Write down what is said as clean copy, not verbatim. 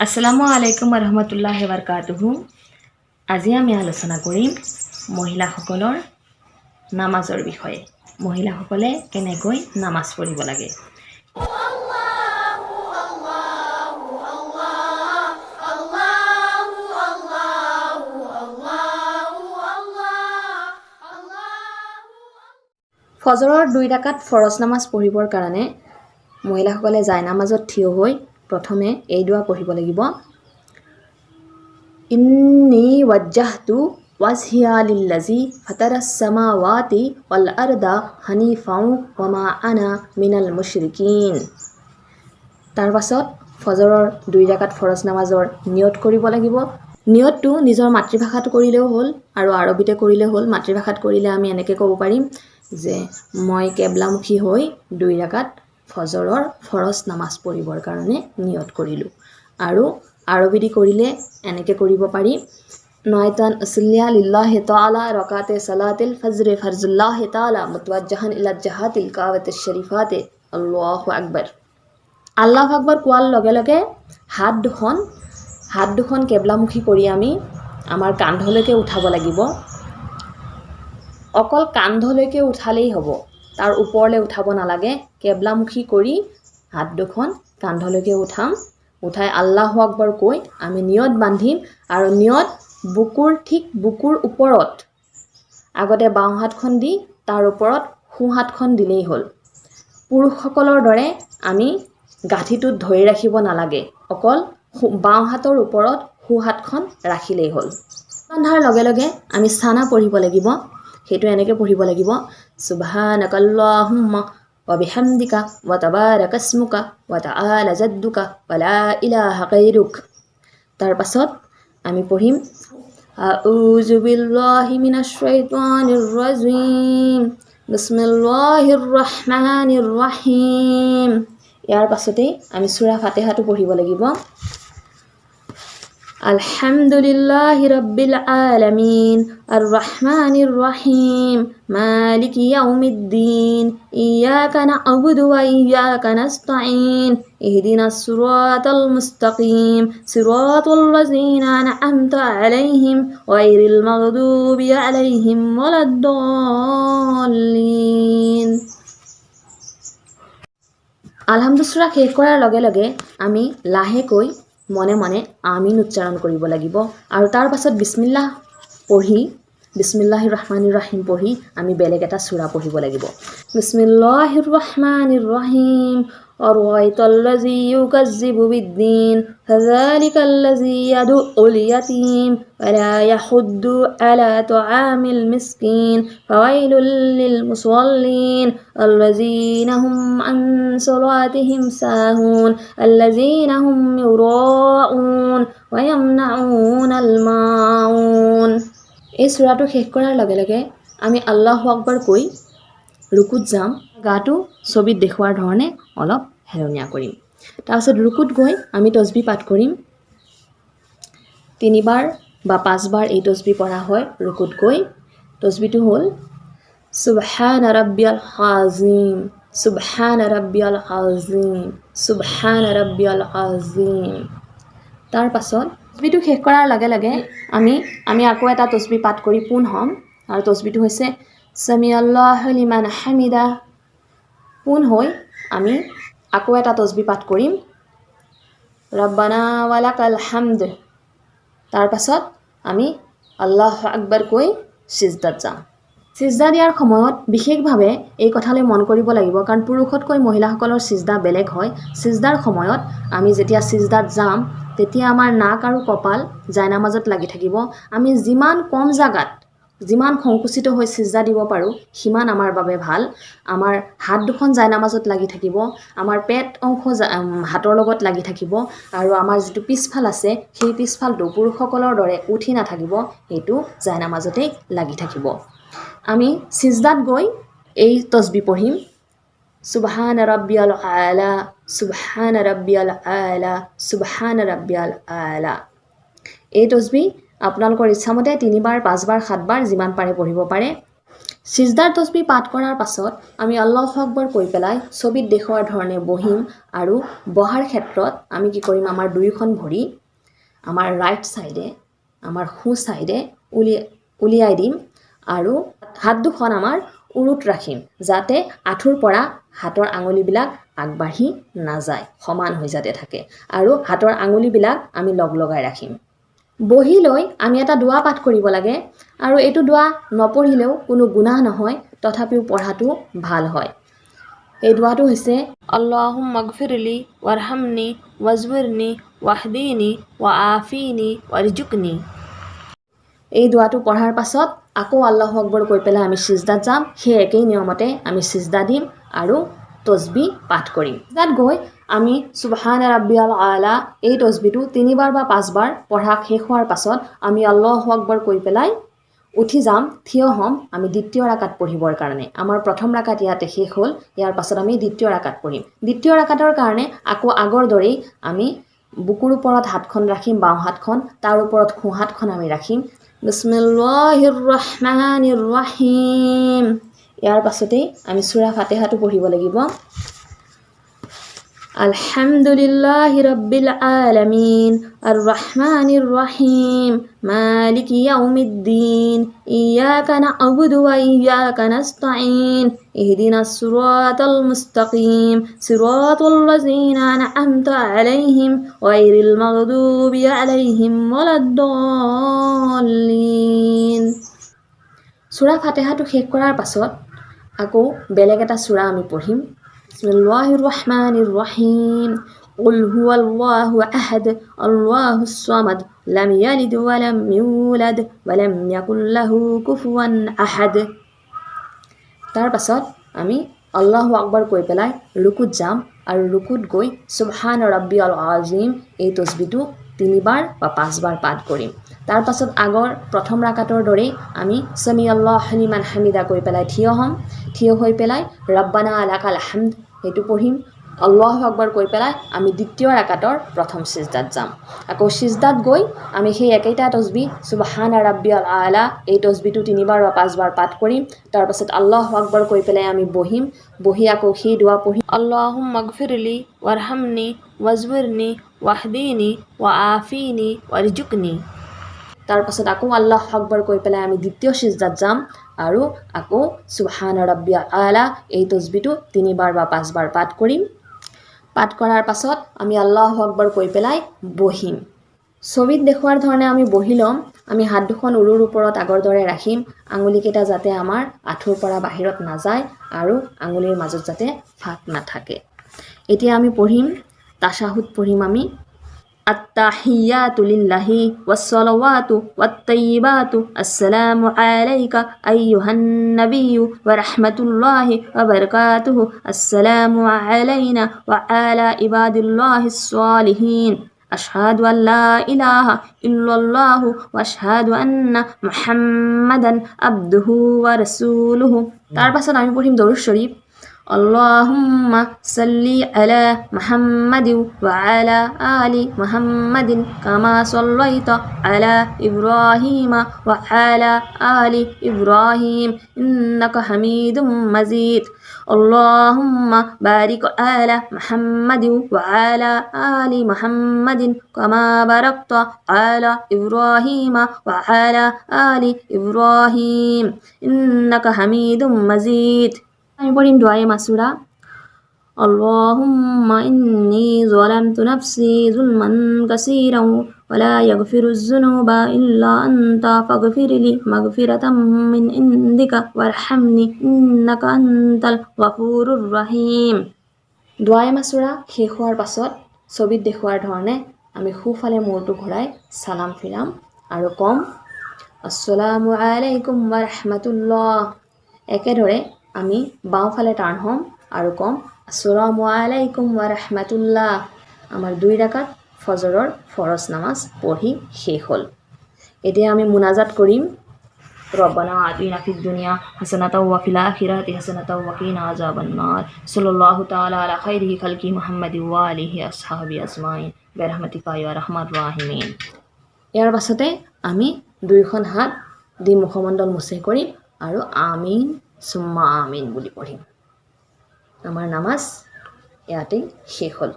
আসসালামু আলাইকুম ৰহমতুল্লাহি বাৰকাতুহু। আজি আমি আলোচনা কৰিম মহিলাসকলৰ নামাজৰ বিষয়ে। মহিলাসকলে কেনেকৈ নামাজ পঢ়িব লাগে। ফজৰৰ 2 ৰাকাত ফৰজ নামাজ পঢ়িবৰ কাৰণে মহিলাসকলে জায়নামাজত থিয় হৈ প্ৰথমে এই দোৱা পঢ়িব লাগিব। ইন্নী ওয়াজ্জাহতু ওয়াজহিয়া লিল্লাযী ফাতাৰাস সামাওয়াতি ওয়াল আৰদা হানিফাও ওয়া মা আনা মিনাল মুশৰিকিন। তাৰ পাছত ফজৰৰ 2 ৰাকাত ফৰজ নামাজৰ নিয়ত কৰিব লাগিব। নিয়তটো নিজৰ মাতৃভাষাত কৰিলেও হ'ল আৰু আৰবিতে কৰিলে হ'ল। মাতৃভাষাত কৰিলে আমি এনেকৈ ক'ব পাৰিম যে মই কেবলামুখী হৈ 2 ৰাকাত ফজৰৰ ফৰজ নামাজ পঢ়িবৰ কাৰণে নিয়ত কৰিলোঁ। আৰু আৰবি দি কৰিলে এনেকৈ কৰিব পাৰি, নয়তান আসলিয়া লিল্লাহি তাআলা রাকাতে সালাতিল ফজর ফরজুল্লাহি তাআলা মুতওয়াজ্জাহান ইলা জাহাতিল কাবাতিশ শরীফাতে আল্লাহু আকবার। আল্লাহু আকবার কোৱাৰ লগে লগে হাত দুখন কেবলামুখী কৰি আমি আমাৰ কান্ধলৈকে উঠাব লাগিব। অকল কান্ধলৈকে উঠালেই হ'ব, তাৰ ওপৰলৈ উঠাব নালাগে। কেবলামুখী কৰি হাত দুখন কান্ধলৈকে উঠাম। উঠাই আল্লাহু আকবৰ কৈ আমি নিয়ত বান্ধিম। আৰু নিয়ত বুকুৰ ওপৰত আগতে বাওঁ হাতখন দি তাৰ ওপৰত সোঁ হাতখন দিলেই হ'ল। পুৰুষসকলৰ দৰে আমি গাঁঠিটোত ধৰি ৰাখিব নালাগে, অকল বাওঁ হাতৰ ওপৰত সোঁ হাতখন ৰাখিলেই হ'ল। বান্ধাৰ লগে লগে আমি সানা পঢ়িব লাগিব। সেইটো এনেকৈ পঢ়িব লাগিব, সুবহানাকাল্লাহুম্মা ওয়া বিহামদিকা ওয়া তাবারাকা ইসমুকা ওয়া তাআলা জাদ্দুকা ওয়া লা ইলাহা গায়রুক। তাৰ পাছত আমি পঢ়িম আউযু বিল্লাহি মিনাশ শাইতানিৰ ৰাজিম বিসমিল্লাহিৰ ৰহমানিৰ ৰহিম। ইয়াৰ পাছতেই আমি সূৰা ফাতিহাটো পঢ়িব লাগিব। আলহামদুলিল্লাহি ৰাব্বিল আলামিন আর রহমানির রহিম মালিকি ইয়াউমিদ্দিন ইয়াকা না'বুদু ওয়া ইয়াকা নাস্তাঈন ইহদিনাস সিরাতাল মুস্তাকিম সিরাতাল লাযিনা আন'আমতা আলাইহিম গায়রিল মাগদুবি আলাইহিম ওয়ালাদ-দাল্লিন। আলহামদু সূৰা শেষ কৰাৰ লগে লগে আমি লাহেকৈ মনে মনে আমিন উচ্চাৰণ কৰিব লাগিব। আৰু তাৰ পাছত বিসমিল্লাহিৰ ৰহমানিৰ ৰহিম পঢ়ি আমি বেলেগ এটা সূৰা পঢ়িব লাগিব। বিসমিল্লাহিৰ ৰহমানিৰ ৰহিম আৰাইতাল্লাযী ইউকাজ্জিবু বিদ্দীন ফাযালিকাল্লাযী ইয়াদু'উল ইয়াতীম ওয়া লা ইয়াহুদ্দু আলা তুআমিল মিসকিন ফাওয়াইলুল লিল মুসাল্লিন আল্লাযীনা হুম আন সালাতিহিম সাহুন আল্লাযীনা হুম ইউরাউন ওয়া ইয়ামনাউনাল মাউন। এই সূৰাটো শেষ কৰাৰ লগে লগে আমি আল্লাহু আকবৰ কৈ ৰুকুত যাম। গাটো ছবিত দেখুৱাৰ ধৰণে অলপ হেলনীয়া কৰিম। তাৰপিছত ৰুকুত গৈ আমি তসবিহ পাঠ কৰিম। 3 বাৰ বা 5 বাৰ এই তসবিহ পঢ়া হয় ৰুকুত গৈ। তসবিহটো হ'ল সুবহানা ৰাব্বিয়াল আযীম সুবহানা ৰাব্বিয়াল আযীম সুবহানা ৰাব্বিয়াল আযীম। তাৰ পাছত তসবিহটো শেষ কৰাৰ লগে লগে আমি আকৌ এটা তসবিহ পাঠ কৰি পোন হ'ম। আৰু তসবিহটো হৈছে সামি আল্লাহু লিমান হামিদা। পোন হৈ আমি আকৌ এটা তসবিহ পাঠ কৰিম, ৰব্বানা ওয়ালাকাল হামদ। তাৰ পাছত আমি আল্লাহু আকবৰ কৈ সিজদাত যাম। সিজদা দিয়াৰ সময়ত বিশেষভাৱে এই কথালৈ মন কৰিব লাগিব, কাৰণ পুৰুষতকৈ মহিলাসকলৰ সিজদা বেলেগ হয়। সিজদাৰ সময়ত আমি যেতিয়া সিজদাত যাম তেতিয়া আমাৰ নাক আৰু কপাল জায়নামাজত লাগি থাকিব। আমি যিমান কম জাগাত যিমান সংকুচিত হৈ সিজদা দিব পাৰোঁ সিমান আমাৰ বাবে ভাল। আমাৰ হাত দুখন জায়নামাজত লাগি থাকিব, আমাৰ পেট অংশ হাতৰ লগত লাগি থাকিব, আৰু আমাৰ যিটো পিছফাল আছে সেই পিছফালটো পুৰুষসকলৰ দৰে উঠি নাথাকিব, সেইটো জায়নামাজতেই লাগি থাকিব। আমি সিজদাত গৈ এই তসবিহ পঢ়িম, সুবহানা ৰাব্বিয়াল আলা সুবহানা ৰাব্বিয়াল আলা সুবহানা ৰাব্বিয়াল আলা। এই তসবিহ আপোনালোকৰ ইচ্ছামতে 3 বাৰ 5 বাৰ 7 বাৰ যিমান পাৰে পঢ়িব পাৰে। সিজদাৰ তসবিহ পাঠ কৰাৰ পাছত আমি আল্লাহু আকবৰ কৈ পেলাই ছবিত দেখুৱাৰ ধৰণে বহিম আৰু বহাৰ ক্ষেত্ৰত আমি কি কৰিম আমাৰ দুয়োখন ভৰি আমাৰ ৰাইট সাইডে আমাৰ সু সাইডে উলিয়াই দিম আৰু হাত দুখন আমাৰ উৰুত ৰাখিম যাতে আঁঠুৰ পৰা হাতৰ আঙুলিবিলাক আগবাঢ়ি নাযায় সমান হৈ যাতে থাকে আৰু হাতৰ আঙুলিবিলাক আমি লগাই ৰাখিম বহি লৈ আমি এটা দোৱা পাঠ কৰিব লাগে আৰু এইটো দোৱা নপঢ়িলেও কোনো গুনাহ নহয় তথাপিও পঢ়াটো ভাল হয় এই দোৱাটো হৈছে আল্লাহুম্মা গফিৰলি ৱাৰহামনি ৱাজবিৰনি ৱাহদিনি ৱাআফিনি ৱাৰজুকনি এই দোৱাটো পঢ়াৰ পাছত আকৌ আল্লাহু আকবৰ কৈ পেলাই আমি সিজদাত যাম সেই একেই নিয়মতে আমি সিজদা দিম আৰু তসবিহ পাঠ কৰিম তাত গৈ আমি সুবহান ৰাব্বিয়াল আলা এই তসবিহটো 3বাৰ বা 5বাৰ পঢ়া শেষ হোৱাৰ পাছত আমি আল্লাহু আকবৰ কৈ পেলাই উঠি যাম থিয় হ'ম আমি দ্বিতীয় ৰাকাত পঢ়িবৰ কাৰণে আমাৰ প্ৰথম ৰাকাত ইয়াতে শেষ হ'ল ইয়াৰ পাছত আমি দ্বিতীয় ৰাকাত পঢ়িম দ্বিতীয় ৰাকাতৰ কাৰণে আকৌ আগৰ দৰেই আমি বুকুৰ ওপৰত হাতখন ৰাখিম বাওঁ হাতখন তাৰ ওপৰত সোঁ হাতখন আমি ৰাখিম বিসমিল্লাহিৰ ৰহমানিৰ ৰহিম ইয়াৰ পাছতে আমি সূৰা ফাতিহাটো পঢ়িব লাগিব আলহামদুলিল্লাহি ৰাব্বিল আলামিন আৰ-ৰহমানিৰ ৰহিম মালিকি ইয়াউমিদ্দিন ইয়্যাকা না'বুদু ওয়া ইয়্যাকা নাস্তাঈন ইহদিনাস সিরাতাল মুস্তাকিম সিরাতাল লাযিনা আন'আমতা আলাইহিম গায়রিল মাগদুবি আলাইহিম ওয়ালাদ-দাল্লিন সূৰা ফাতিহাটো শেষ কৰাৰ পাছত আকৌ বেলেগ এটা সূৰা আমি পঢ়িম বিসমিল্লাহিৰ ৰহমানিৰ ৰহিম قل هو الله أحد الله الصمد لم يلد ولم يولد ولم يكن له كفوا أحد তাৰ পাছত আমি আল্লাহু আকবৰ কৈ পেলাই ৰুকুত যাম আৰু ৰুকুত গৈ সুবহান ৰাব্বিয়াল আযীম এই তসবিহটো 3বাৰ বা 5বাৰ পাঠ কৰিম তাৰ পাছত আগৰ প্ৰথম ৰাকাতৰ দৰে আমি সামি আল্লাহু লিমান হামিদা কৈ পেলাই থিয় হ'ম থিয় হৈ পেলাই ৰব্বানা লাকাল হামদ এইটো পঢ়িম আল্লাহু আকবৰ কৈ পেলাই আমি দ্বিতীয় ৰাকাতৰ প্ৰথম সিজদাত যাম আকৌ সিজদাত গৈ আমি সেই একেটা তসবিহ সুবহান ৰাব্বিয়াল আলা এই তসবিহটো 3বাৰ বা 5বাৰ পাঠ কৰিম তাৰ পাছত আল্লাহু আকবৰ কৈ পেলাই আমি বহি আকৌ সেই দোৱা পঢ়িম আল্লাহুম্মা গফিৰলি ৱাৰহামনি ৱাজবিৰনি ৱাহদিনি ৱাআফিনি ৱাৰজুকনি তাৰ পাছত আকৌ আল্লাহু আকবৰ কৈ পেলাই আমি দ্বিতীয় সিজদাত যাম আৰু আকৌ সুবহান ৰাব্বিয়াল আলা এই তসবিহটো 3বাৰ বা 5বাৰ পাঠ কৰিম পাঠ কৰাৰ পাছত আমি আল্লাহু আকবৰ কৈ পেলাই বহিম ছবিত দেখুৱাৰ ধৰণে আমি বহি ল'ম আমি হাত দুখন উৰুৰ ওপৰত আগৰ দৰে ৰাখিম আঙুলিকেইটা যাতে আমাৰ আঁঠুৰ পৰা বাহিৰত নাযায় আৰু আঙুলিৰ মাজত যাতে ফাঁক নাথাকে এতিয়া আমি পঢ়িম তাশাহুদ পঢ়িম আমি আত্তাহিয়াতু লিল্লাহি ওয়াসসালাওয়াতু ওয়াত-তাইয়্যিবাতু আসসালামু আলাইকা আইয়ুহান নাবিয়্যু ওয়া রাহমাতুল্লাহি ওয়া বারাকাতুহু আসসালামু আলাইনা ওয়া আলা ইবাদিল্লাহিস সালিহিন আশহাদু আল্লা ইলাহা ইল্লাল্লাহু ওয়া আশহাদু আন্না মুহাম্মাদান আবদুহু ওয়া রাসূলুহু তার পাছত আমি পঢ়িম দরুদ শরীফ আল্লাহুম্মা সাল্লি আলা মুহাম্মাদিন ওয়া আলা আলি মুহাম্মাদিন কামা সাল্লাইতা আলা ইব্রাহিমা ওয়া আলা আলি ইব্রাহিম ইন্নাকা হামিদুম মাজিদ আল্লাহুম্মা বারিক আলা মুহাম্মাদিন ওয়া আলা আলি মুহাম্মাদিন কামা বারাকতা আলা ইব্রাহিমা ওয়া আলা আলি ইব্রাহিম ইন্নাকা হামিদুম মাজিদ আমি পড়িম দোয়ায়ে মাসুরা আল্লাহুম্মা ইন্নী যালামতু নাফসি যুলমান কাসীরান ওয়া লা ইয়াগফিরুয যুনুবা ইল্লা আনতা ফাগফিরলি মাগফিরাতাম মিন ইনদিকা ওয়ারহামনি ইন্নাকা আনতাল গফুরুর রহিম দোয়ায়ে মাসুৰা শেষ হোৱাৰ পাছত ছবিত দেখুৱাৰ ধৰণে আমি খুফালে মূৰটো ঘূৰাই সালাম ফিৰাম আৰু কম আসসালামু আলাইকুম ওয়া ৰাহমাতুল্লাহ একেদৰে আমি বাওঁফালে টাৰ্ণ হ'ম আৰু কম আসসালামু আলাইকুম ওয়া ৰাহমাতুল্লাহ আমাৰ 2 ৰাকাত ফজৰৰ ফৰজ নামাজ পঢ়ি শেষ হ'ল এতিয়া আমি মুনাজাত কৰিম রব্বানা আতিনা ফিদ দুনিয়া হাসানাতাও ওয়া ফিল আখিরাতি হাসানাতাও ওয়া কিনা আযাবান্নার সাল্লাল্লাহু তাআলা আলা খাইরিহি খালকি মুহাম্মাদি ওয়া আলিহি আসহাবি আজমাইন বিরহমাতিকা ইয়া রাহমার রাহিমিন ইয়াৰ পাছতে আমি দুইখন হাত দি মুখমণ্ডল মুছে কৰি আৰু আমিন চুম্মা আমিন বুলি পঢ়িম। আমাৰ নামাজ ইয়াতেই শেষ হ'ল।